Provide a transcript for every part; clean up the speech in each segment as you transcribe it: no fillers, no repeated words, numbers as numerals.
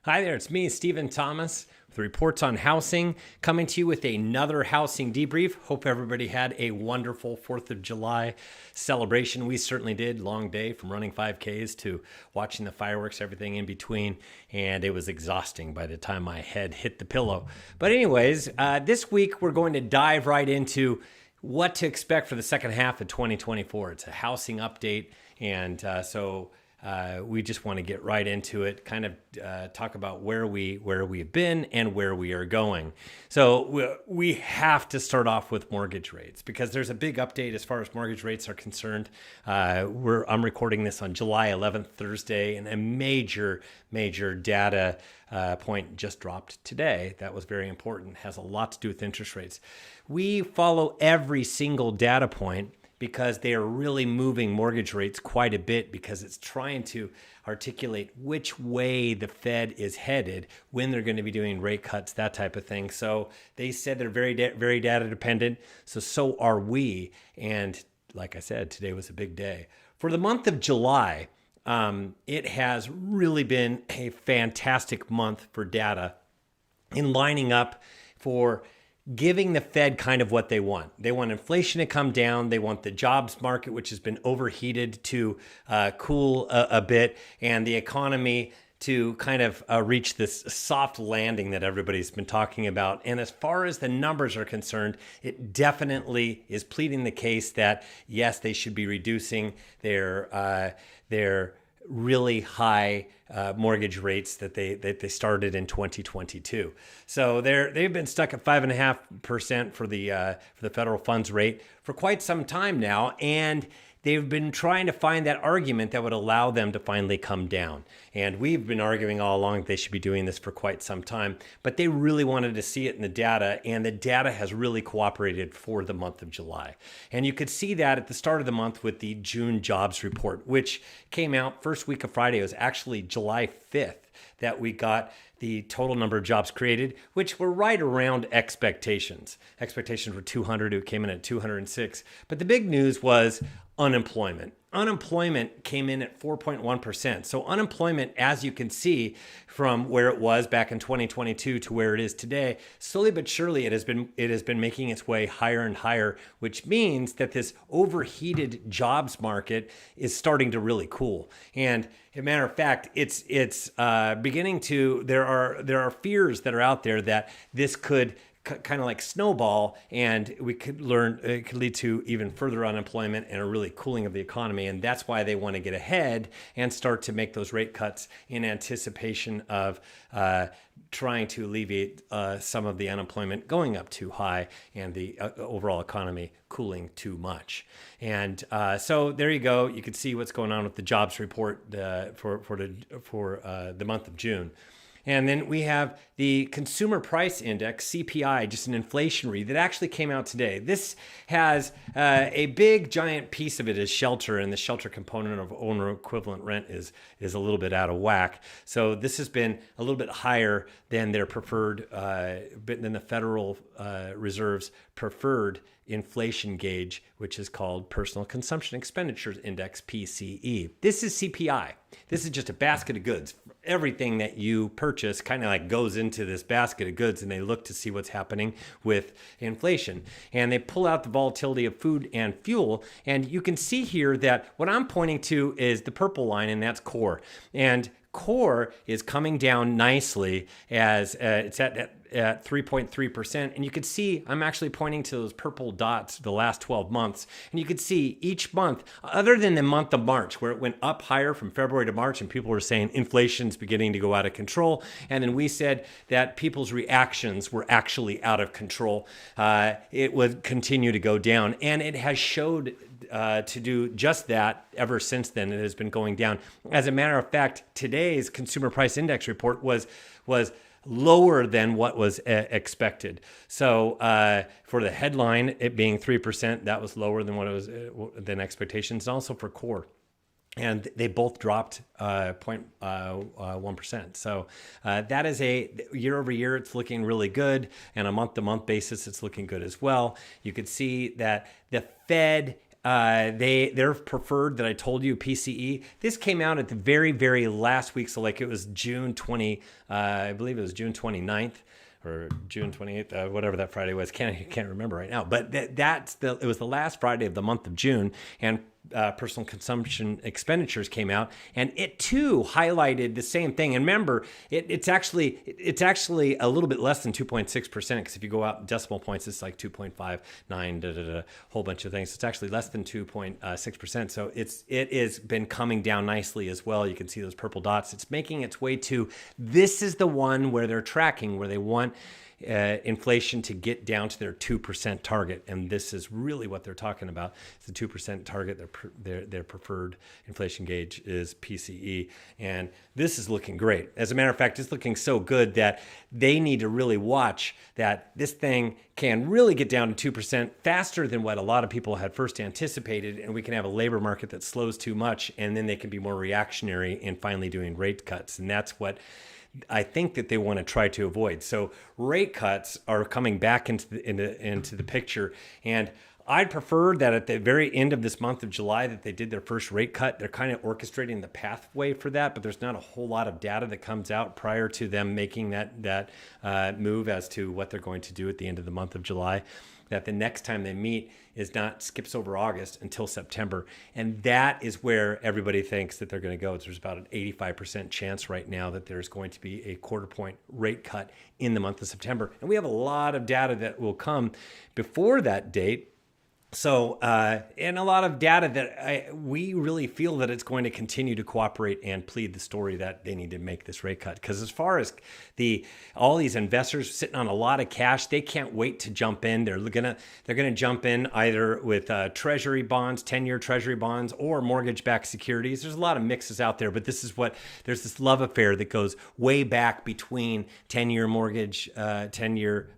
Hi there, it's me, Stephen Thomas, with reports on housing, coming to you with another housing debrief. Hope everybody had a wonderful 4th of July celebration. We certainly did. Long day from running 5Ks to watching the fireworks, everything in between, and it was exhausting by the time my head hit the pillow. But anyways, this week we're going to dive right into what to expect for the second half of 2024. It's a housing update, and we just want to get right into it, kind of talk about where we've been and where we are going. So we have to start off with mortgage rates because there's a big update as far as mortgage rates are concerned. I'm recording this on July 11th, Thursday, and a major data point just dropped today. That was very important. Has a lot to do with interest rates. We follow every single data point because they are really moving mortgage rates quite a bit because it's trying to articulate which way the Fed is headed, when they're going to be doing rate cuts, that type of thing. So they said they're very data dependent. So are we. And like I said, today was a big day. For the month of July, it has really been a fantastic month for data in lining up for giving the Fed kind of what they want. They want inflation to come down. They want the jobs market, which has been overheated, to cool a bit, and the economy to kind of reach this soft landing that everybody's been talking about. And as far as the numbers are concerned, it definitely is pleading the case that, yes, they should be reducing their really high mortgage rates that they started in 2022. So they've been stuck at 5.5% for the federal funds rate for quite some time now, and they've been trying to find that argument that would allow them to finally come down. And we've been arguing all along that they should be doing this for quite some time, but they really wanted to see it in the data, and the data has really cooperated for the month of July. And you could see that at the start of the month with the June jobs report, which came out first week of Friday. It was actually July 5th that we got the total number of jobs created, which were right around expectations. Expectations were 200. It came in at 206. But the big news was unemployment. Unemployment came in at 4.1%. So unemployment, as you can see from where it was back in 2022 to where it is today, slowly but surely it has been making its way higher and higher, which means that this overheated jobs market is starting to really cool. And as a matter of fact, it's beginning to, there are fears that are out there that this could kind of like snowball, and it could lead to even further unemployment and a really cooling of the economy. And that's why they want to get ahead and start to make those rate cuts in anticipation of trying to alleviate some of the unemployment going up too high and the overall economy cooling too much. And so there you go. You can see what's going on with the jobs report for the month of June. And then we have the Consumer Price Index, CPI, just an inflation read that actually came out today. This has a big, giant piece of it is shelter, and the shelter component of owner equivalent rent is a little bit out of whack. So this has been a little bit higher than their preferred, than the Federal Reserve's preferred inflation gauge, which is called Personal Consumption Expenditures Index, PCE. This is CPI. This is just a basket of goods. Everything that you purchase kind of like goes into this basket of goods, and they look to see what's happening with inflation. And they pull out the volatility of food and fuel. And you can see here that what I'm pointing to is the purple line, and that's core. And core is coming down nicely as it's at 3.3%. And you can see I'm actually pointing to those purple dots the last 12 months. And you can see each month, other than the month of March, where it went up higher from February to March, and people were saying inflation's beginning to go out of control. And then we said that people's reactions were actually out of control. It would continue to go down. And it has showed to do just that ever since then. It has been going down. As a matter of fact, today's Consumer Price Index report was lower than what was expected. So for the headline, it being 3%, that was lower than what it was than expectations, and also for core. And they both dropped 0.1%. So that is a year over year, it's looking really good. And on a month to month basis, it's looking good as well. You could see that the Fed Their preferred that I told you, PCE. This came out at the very, very last week. So like it was June 20, I believe it was June 29th or June 28th, whatever that Friday was. Can't remember right now. But it was the last Friday of the month of June, and personal consumption expenditures came out, and it too highlighted the same thing. And remember, it's actually a little bit less than 2.6%, because if you go out decimal points, it's like 2.59, whole bunch of things. It's actually less than 2.6%. So it has been coming down nicely as well. You can see those purple dots. It's making its way to, this is the one where they're tracking, where they want inflation to get down to their 2% target, and this is really what they're talking about. It's the 2% target. Their preferred inflation gauge is PCE, and this is looking great. As a matter of fact, it's looking so good that they need to really watch that this thing can really get down to 2% faster than what a lot of people had first anticipated, and we can have a labor market that slows too much, and then they can be more reactionary in finally doing rate cuts, and that's what I think that they want to try to avoid. So rate cuts are coming back into the picture, and I'd prefer that at the very end of this month of July that they did their first rate cut. They're kind of orchestrating the pathway for that, but there's not a whole lot of data that comes out prior to them making that move as to what they're going to do at the end of the month of July. That the next time they meet is not skips over August until September. And that is where everybody thinks that they're going to go. There's about an 85% chance right now that there's going to be a quarter point rate cut in the month of September. And we have a lot of data that will come before that date. So, and a lot of data that we really feel that it's going to continue to cooperate and plead the story that they need to make this rate cut. Because as far as all these investors sitting on a lot of cash, they can't wait to jump in. They're gonna jump in either with treasury bonds, 10-year treasury bonds, or mortgage-backed securities. There's a lot of mixes out there, but there's this love affair that goes way back between 10-year mortgage, 10-year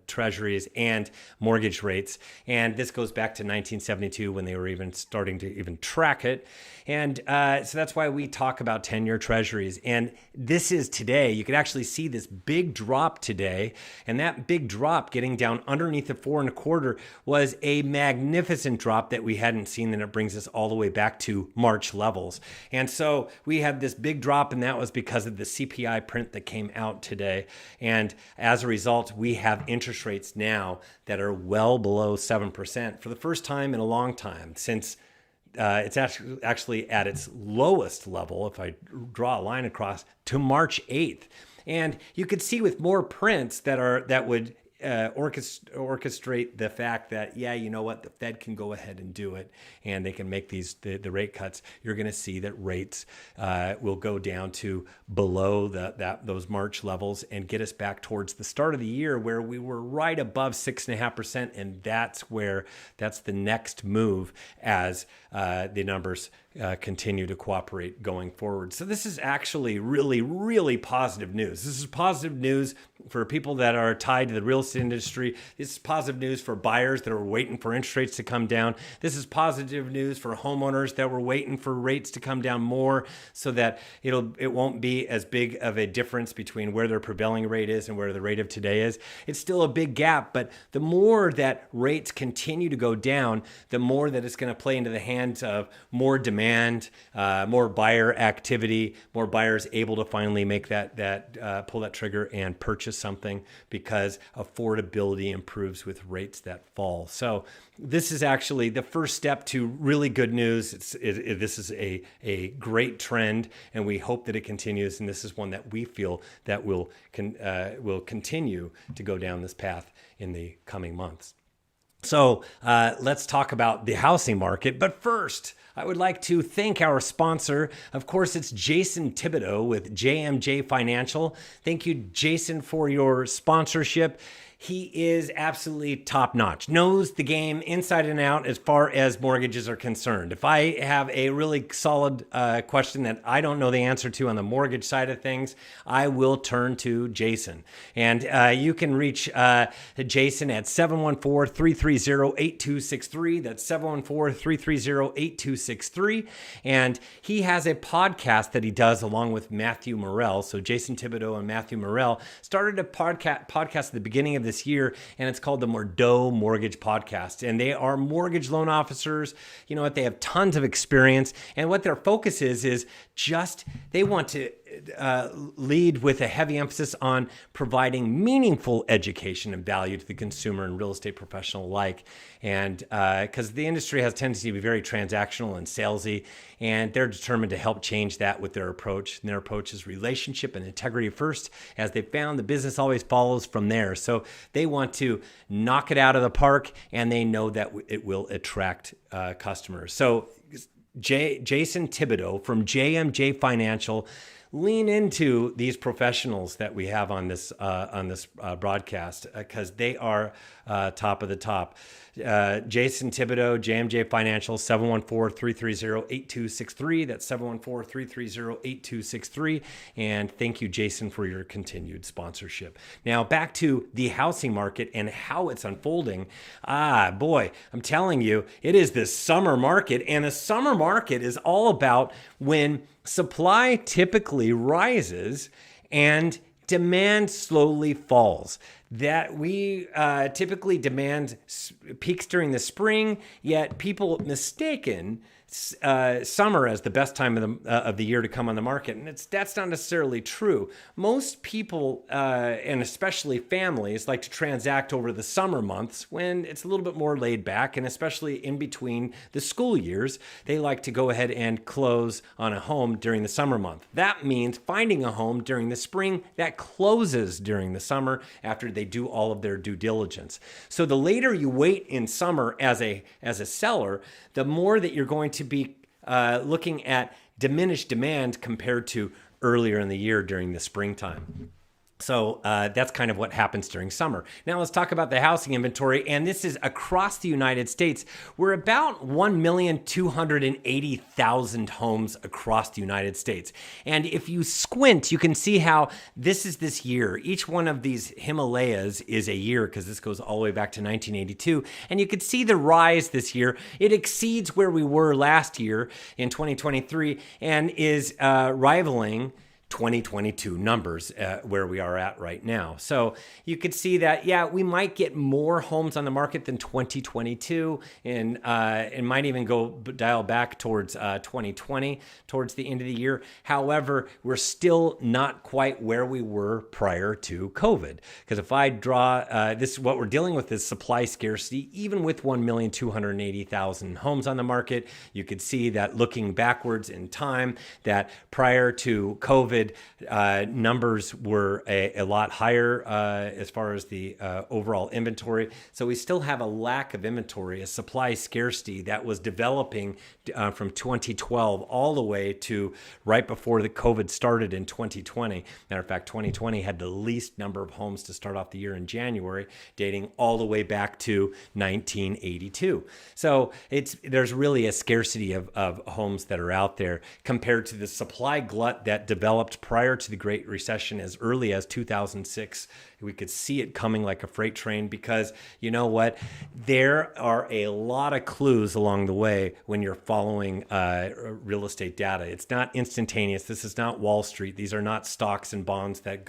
treasuries and mortgage rates. And this goes back to 1972 when they were even starting to even track it. And so that's why we talk about 10-year treasuries. And this is today. You could actually see this big drop today. And that big drop getting down underneath the 4.25 was a magnificent drop that we hadn't seen. And it brings us all the way back to March levels. And so we had this big drop, and that was because of the CPI print that came out today. And as a result, we have interest rates now that are well below 7% for the first time in a long time, since it's actually at its lowest level, if I draw a line across, to March 8th. And you could see with more prints that would orchestrate the fact that, yeah, you know what, the Fed can go ahead and do it, and they can make the rate cuts. You're going to see that rates will go down to below those March levels and get us back towards the start of the year where we were right above 6.5%, and that's the next move as the numbers continue to cooperate going forward. So this is actually really, really positive news. This is positive news for people that are tied to the real estate industry. This is positive news for buyers that are waiting for interest rates to come down. This is positive news for homeowners that were waiting for rates to come down more so that it won't be as big of a difference between where their prevailing rate is and where the rate of today is. It's still a big gap, but the more that rates continue to go down, the more that it's going to play into the hands of more demand, more buyer activity, more buyers able to finally make pull that trigger and purchase something because affordability improves with rates that fall. So this is actually the first step to really good news. This is a great trend, and we hope that it continues. And this is one that we feel that will continue to go down this path in the coming months. So let's talk about the housing market. But first, I would like to thank our sponsor. Of course, it's Jason Thibodeau with JMJ Financial. Thank you, Jason, for your sponsorship. He is absolutely top-notch, knows the game inside and out as far as mortgages are concerned. If I have a really solid question that I don't know the answer to on the mortgage side of things, I will turn to Jason. And you can reach Jason at 714-330-8263. That's 714-330-8263. And he has a podcast that he does along with Matthew Morrell. So Jason Thibodeau and Matthew Morrell started a podcast at the beginning of this this year, and it's called the Mordeaux Mortgage Podcast. And they are mortgage loan officers. You know what? They have tons of experience, and what their focus is just they want to lead with a heavy emphasis on providing meaningful education and value to the consumer and real estate professional alike. And because the industry has a tendency to be very transactional and salesy, and they're determined to help change that with their approach. And their approach is relationship and integrity first. As they found, the business always follows from there. So they want to knock it out of the park, and they know that it will attract customers. So Jason Thibodeau from JMJ Financial, lean into these professionals that we have on this broadcast because they are top of the top. Jason Thibodeau, JMJ Financial, 714-330-8263. That's 714-330-8263. And thank you, Jason, for your continued sponsorship. Now, back to the housing market and how it's unfolding. Boy, I'm telling you, it is this summer market. And the summer market is all about when supply typically rises and demand slowly falls. That we typically demand peaks during the spring, yet people mistaken summer as the best time of the year to come on the market, and that's not necessarily true. Most people, and especially families, like to transact over the summer months when it's a little bit more laid back, and especially in between the school years, they like to go ahead and close on a home during the summer month. That means finding a home during the spring that closes during the summer after they do all of their due diligence. So the later you wait in summer as a seller, the more that you're going to be looking at diminished demand compared to earlier in the year during the springtime. So that's kind of what happens during summer. Now let's talk about the housing inventory, and this is across the United States. We're about 1,280,000 homes across the United States. And if you squint, you can see how this is this year. Each one of these Himalayas is a year because this goes all the way back to 1982. And you can see the rise this year. It exceeds where we were last year in 2023 and is rivaling 2022 numbers where we are at right now. So you could see that, we might get more homes on the market than 2022, and it might even dial back towards 2020, towards the end of the year. However, we're still not quite where we were prior to COVID. Because if I draw this, what we're dealing with is supply scarcity, even with 1,280,000 homes on the market. You could see that looking backwards in time, that prior to COVID, numbers were a lot higher as far as the overall inventory. So we still have a lack of inventory, a supply scarcity that was developing from 2012 all the way to right before the COVID started in 2020. Matter of fact, 2020 had the least number of homes to start off the year in January, dating all the way back to 1982. So there's really a scarcity of homes that are out there compared to the supply glut that developed prior to the Great Recession as early as 2006. We could see it coming like a freight train because you know what? There are a lot of clues along the way when you're following real estate data. It's not instantaneous. This is not Wall Street. These are not stocks and bonds that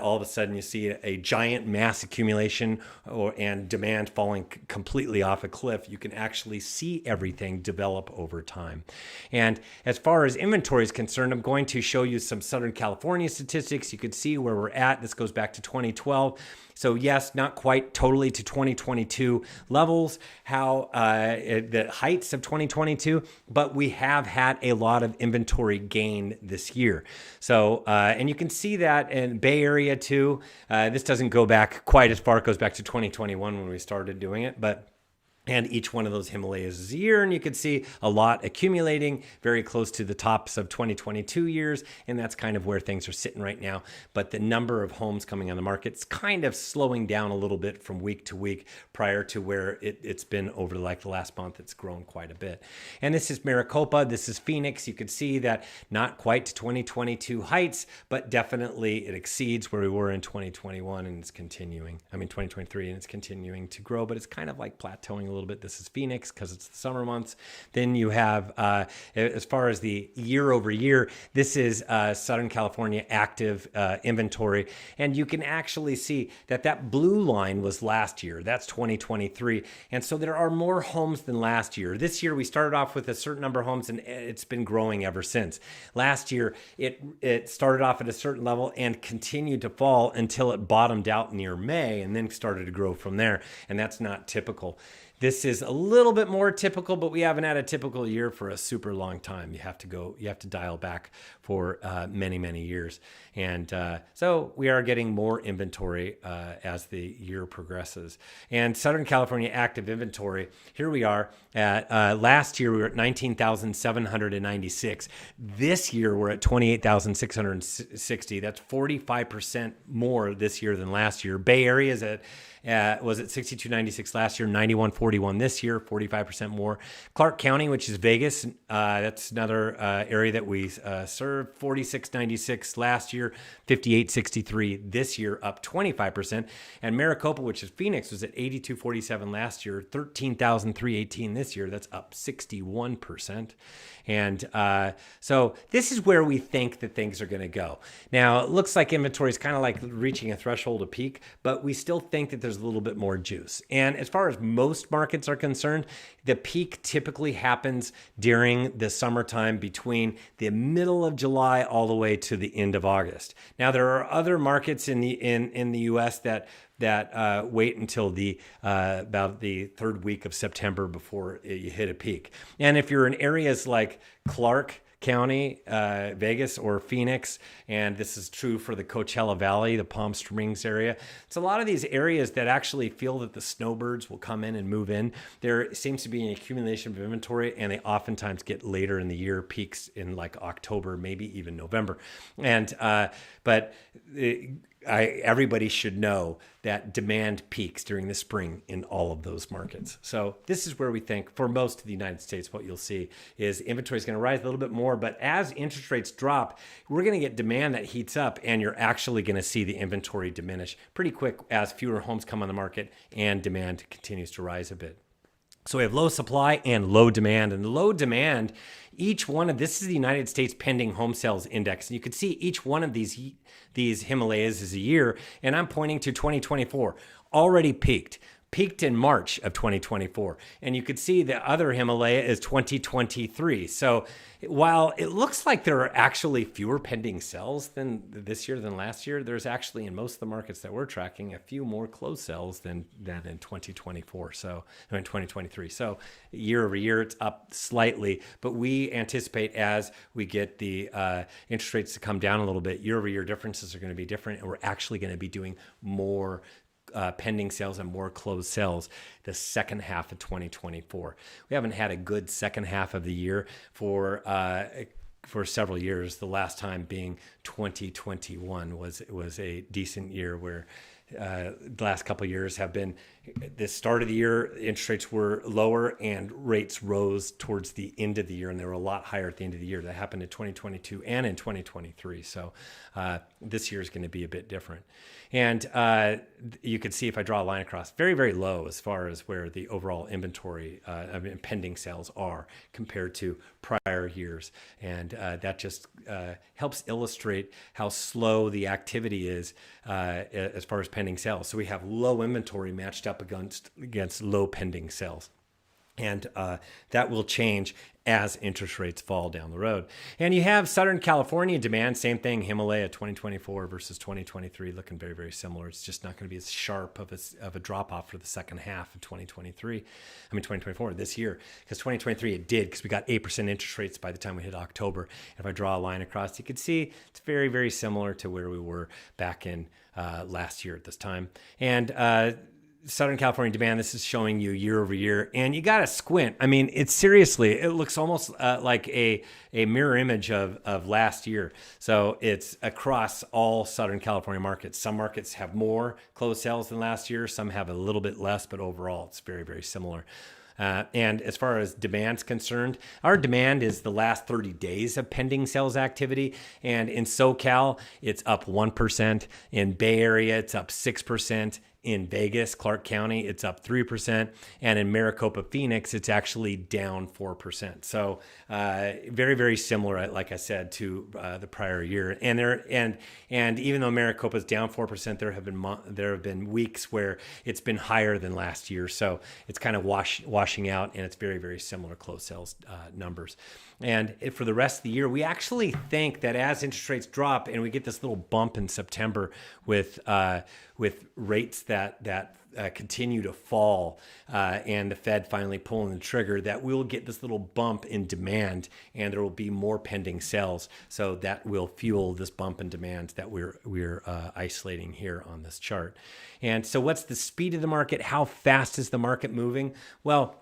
all of a sudden you see a giant mass accumulation and demand falling completely off a cliff. You can actually see everything develop over time. And as far as inventory is concerned, I'm going to show you some Southern California statistics. You could see where we're at. This goes back to 2012. So yes, not quite totally to 2022 levels, the heights of 2022, but we have had a lot of inventory gain this year. So, and you can see that in Bay Area too. This doesn't go back quite as far. It goes back to 2021 when we started doing it, and each one of those Himalayas is a year, and you can see a lot accumulating very close to the tops of 2022 years, and that's kind of where things are sitting right now. But the number of homes coming on the market is kind of slowing down a little bit from week to week prior to where it's been over like the last month. It's grown quite a bit. And this is Maricopa. This is Phoenix. You can see that not quite to 2022 heights, but definitely it exceeds where we were in 2021, and it's continuing. 2023, and it's continuing to grow, but it's kind of like plateauing a little bit. This is Phoenix because it's the summer months. Then you have, as far as the year over year, this is Southern California active inventory. And you can actually see that blue line was last year. That's 2023. And so there are more homes than last year. This year, we started off with a certain number of homes, and it's been growing ever since. Last year, it started off at a certain level and continued to fall until it bottomed out near May and then started to grow from there. And that's not typical. This is a little bit more typical, but we haven't had a typical year for a super long time. You have to dial back for many, many years. And so we are getting more inventory as the year progresses. And Southern California active inventory, here we are at, last year we were at 19,796. This year we're at 28,660. That's 45% more this year than last year. Bay Area is was at 6296 last year, 9141 this year, 45% more. Clark County, which is Vegas, that's another area that we serve, 4696 last year, 5863 this year, up 25%. And Maricopa, which is Phoenix, was at 8247 last year, 13,318 this year, that's up 61%. And so this is where we think that things are going to go. Now, it looks like inventory is kind of like reaching a threshold of peak, but we still think that there's a little bit more juice. And as far as most markets are concerned, the peak typically happens during the summertime between the middle of July all the way to the end of August. Now, there are other markets in the U.S. that wait until about the third week of September before you hit a peak. And if you're in areas like Clark County, Vegas, or Phoenix, and this is true for the Coachella Valley, the Palm Springs area, it's a lot of these areas that actually feel that the snowbirds will come in and move in. There seems to be an accumulation of inventory, and they oftentimes get later in the year, peaks in like October, maybe even November. And everybody should know that demand peaks during the spring in all of those markets. So this is where we think for most of the United States, what you'll see is inventory is going to rise a little bit more, but as interest rates drop, we're going to get demand that heats up, and you're actually going to see the inventory diminish pretty quick as fewer homes come on the market and demand continues to rise a bit. So we have low supply and low demand. And low demand, this is the United States pending home sales index. And you can see each one of these Himalayas is a year. And I'm pointing to 2024, already peaked in March of 2024. And you could see the other Himalaya is 2023. So while it looks like there are actually fewer pending sales than this year than last year, there's actually in most of the markets that we're tracking a few more closed sales than in 2024. So in 2023. So year over year, it's up slightly, but we anticipate as we get the interest rates to come down a little bit, year over year differences are going to be different, and we're actually going to be doing more pending sales and more closed sales the second half of 2024. We haven't had a good second half of the year for several years. The last time being 2021 was a decent year where the last couple of years have been the start of the year, interest rates were lower and rates rose towards the end of the year, and they were a lot higher at the end of the year. That happened in 2022 and in 2023. So this year is going to be a bit different. And you can see if I draw a line across, very, very low as far as where the overall inventory of pending sales are compared to prior years. And that just helps illustrate how slow the activity is as far as pending sales. So we have low inventory matched up against low pending sales. And that will change as interest rates fall down the road. And you have Southern California demand, same thing, Himalaya 2024 versus 2023, looking very, very similar. It's just not going to be as sharp of a drop-off for the second half of 2024 this year. Because 2023 it did, because we got 8% interest rates by the time we hit October. If I draw a line across, you can see it's very, very similar to where we were back in last year at this time. And Southern California demand, this is showing you year over year, and you got to squint. I mean, it looks almost like a mirror image of last year. So it's across all Southern California markets. Some markets have more closed sales than last year. Some have a little bit less, but overall it's very, very similar. And as far as demand's concerned, our demand is the last 30 days of pending sales activity. And in SoCal, it's up 1%. In Bay Area, it's up 6%. In Vegas, Clark County, it's up 3%. And in Maricopa, Phoenix, it's actually down 4%. So very, very similar, like I said, to the prior year. And even though Maricopa is down 4%, there have been weeks where it's been higher than last year. So it's kind of washing out, and it's very, very similar closed sales numbers. And for the rest of the year, we actually think that as interest rates drop and we get this little bump in September with rates that continue to fall and the Fed finally pulling the trigger, that we'll get this little bump in demand and there will be more pending sales. So that will fuel this bump in demand that we're isolating here on this chart. And so what's the speed of the market? How fast is the market moving? Well,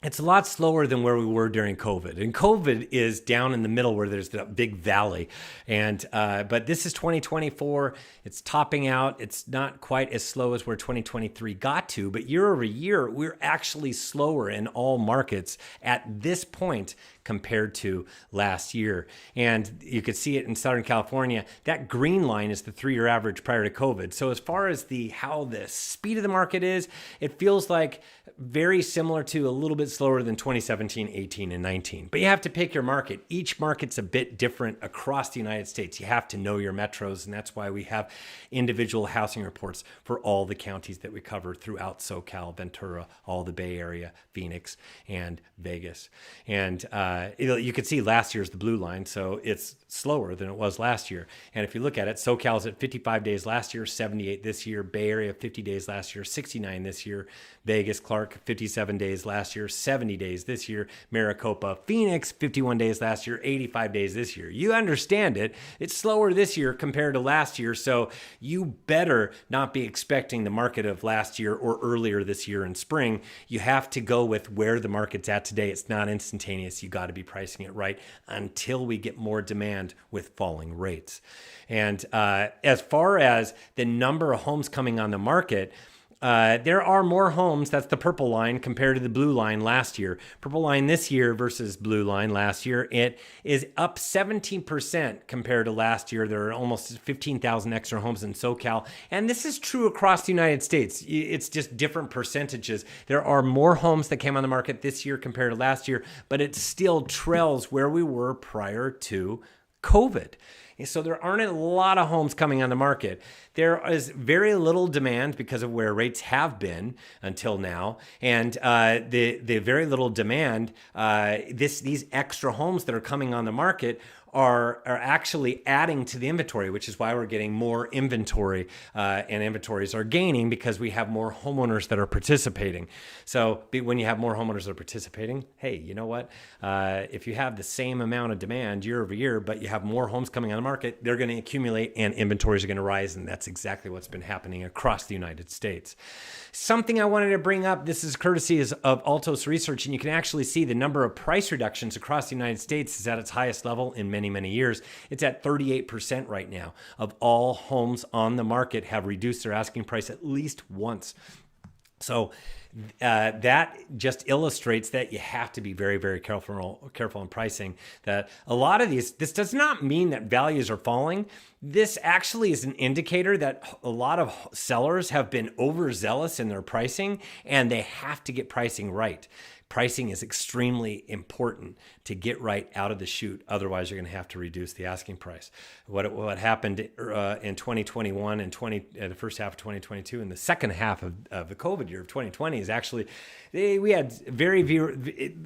it's a lot slower than where we were during COVID. And COVID is down in the middle where there's that big valley. And but this is 2024. It's topping out. It's not quite as slow as where 2023 got to. But year over year, we're actually slower in all markets at this point compared to last year. And you could see it in Southern California. That green line is the 3-year average prior to COVID. So as far as how the speed of the market is, it feels like very similar to a little bit slower than 2017, 18, and 19. But you have to pick your market. Each market's a bit different across the United States. You have to know your metros, and that's why we have individual housing reports for all the counties that we cover throughout SoCal, Ventura, all the Bay Area, Phoenix, and Vegas. And you could see last year's the blue line, so it's slower than it was last year. And if you look at it, SoCal's at 55 days last year, 78 this year. Bay Area, 50 days last year, 69 this year. Vegas, Clark, 57 days last year, 70 days this year. Maricopa, Phoenix, 51 days last year, 85 days this year. You understand it. It's slower this year compared to last year, so you better not be expecting the market of last year or earlier this year in spring. You have to go with where the market's at today. It's not instantaneous. You got to be pricing it right until we get more demand with falling rates. And as far as the number of homes coming on the market, there are more homes, that's the purple line, compared to the blue line last year. Purple line this year versus blue line last year, it is up 17% compared to last year. There are almost 15,000 extra homes in SoCal. And this is true across the United States. It's just different percentages. There are more homes that came on the market this year compared to last year, but it still trails where we were prior to COVID. So there aren't a lot of homes coming on the market. There is very little demand because of where rates have been until now. And the very little demand, these extra homes that are coming on the market are actually adding to the inventory, which is why we're getting more inventory, and inventories are gaining because we have more homeowners that are participating. So when you have more homeowners that are participating, hey, you know what? If you have the same amount of demand year over year, but you have more homes coming on the market, they're going to accumulate and inventories are going to rise. And that's exactly what's been happening across the United States. Something I wanted to bring up, this is courtesy of Altos Research, and you can actually see the number of price reductions across the United States is at its highest level in many years. It's at 38% right now of all homes on the market have reduced their asking price at least once. So that just illustrates that you have to be very, very careful in pricing. That a lot of this does not mean that values are falling. This actually is an indicator that a lot of sellers have been overzealous in their pricing, and they have to get pricing right. Pricing is extremely important to get right out of the chute. Otherwise, you're going to have to reduce the asking price. What happened in 2021 and the first half of 2022 and the second half of the COVID year of 2020 is actually we had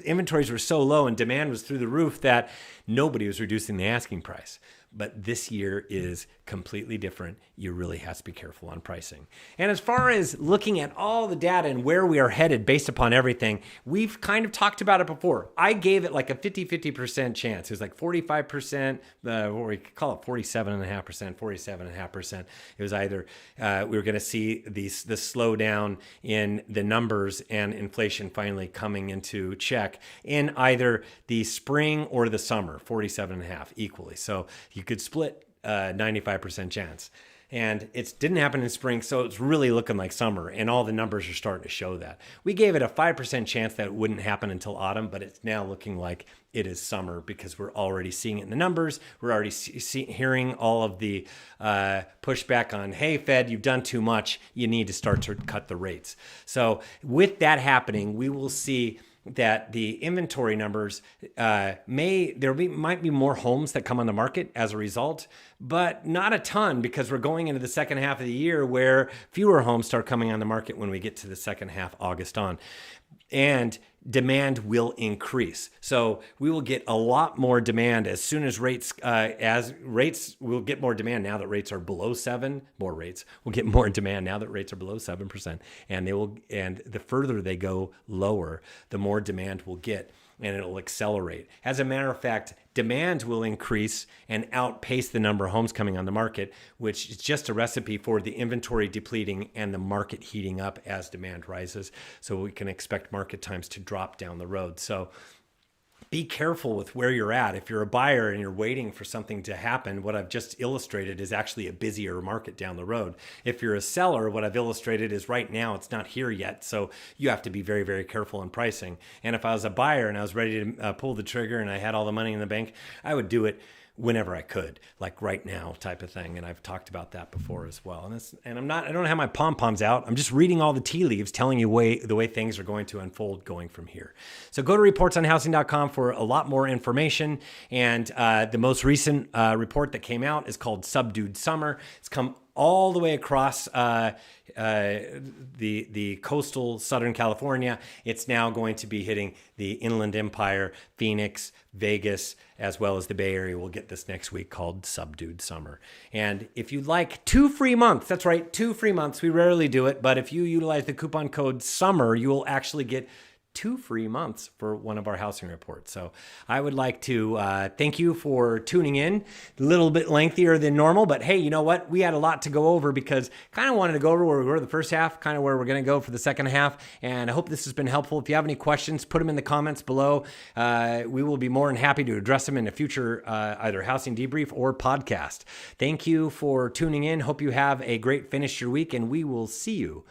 inventories were so low and demand was through the roof that nobody was reducing the asking price. But this year is completely different. You really have to be careful on pricing. And as far as looking at all the data and where we are headed based upon everything, we've kind of talked about it before. I gave it like a 50% chance. It was like 45%, what we call it 47.5%, 47.5%. It was either we were going to see the slowdown in the numbers and inflation finally coming into check in either the spring or the summer, 47.5 equally. So you could split 95% chance. And it didn't happen in spring, so it's really looking like summer, and all the numbers are starting to show that. We gave it a 5% chance that it wouldn't happen until autumn, but it's now looking like it is summer because we're already seeing it in the numbers. We're already hearing all of the pushback on, hey, Fed, you've done too much. You need to start to cut the rates. So with that happening, we will see that the inventory numbers might be more homes that come on the market as a result, but not a ton, because we're going into the second half of the year where fewer homes start coming on the market when we get to the second half, August on. And demand will increase. So we will get a lot more demand as soon as we'll get more demand now that rates are below 7%. We'll get more demand now that rates are below 7%. And the further they go lower, the more demand we'll get, and it'll accelerate. As a matter of fact, demand will increase and outpace the number of homes coming on the market, which is just a recipe for the inventory depleting and the market heating up as demand rises. So we can expect market times to drop down the road. So be careful with where you're at. If you're a buyer and you're waiting for something to happen, what I've just illustrated is actually a busier market down the road. If you're a seller, what I've illustrated is right now it's not here yet. So you have to be very, very careful in pricing. And if I was a buyer and I was ready to pull the trigger and I had all the money in the bank, I would do it whenever I could, like right now type of thing. And I've talked about that before as well. And I don't have my pom-poms out. I'm just reading all the tea leaves, telling you the way things are going to unfold going from here. So go to reportsonhousing.com for a lot more information. And the most recent report that came out is called Subdued Summer. It's come all the way across the coastal Southern California. It's now going to be hitting the Inland Empire, Phoenix, Vegas, as well as the Bay Area. We'll get this next week, called Subdued Summer. And if you'd like 2 free months, that's right, 2 free months. We rarely do it, but if you utilize the coupon code SUMMER, you will actually get 2 free months for one of our housing reports. So I would like to thank you for tuning in. A little bit lengthier than normal, but hey, you know what? We had a lot to go over because kind of wanted to go over where we were the first half, kind of where we're going to go for the second half. And I hope this has been helpful. If you have any questions, put them in the comments below. We will be more than happy to address them in a future either housing debrief or podcast. Thank you for tuning in. Hope you have a great finish to your week, and we will see you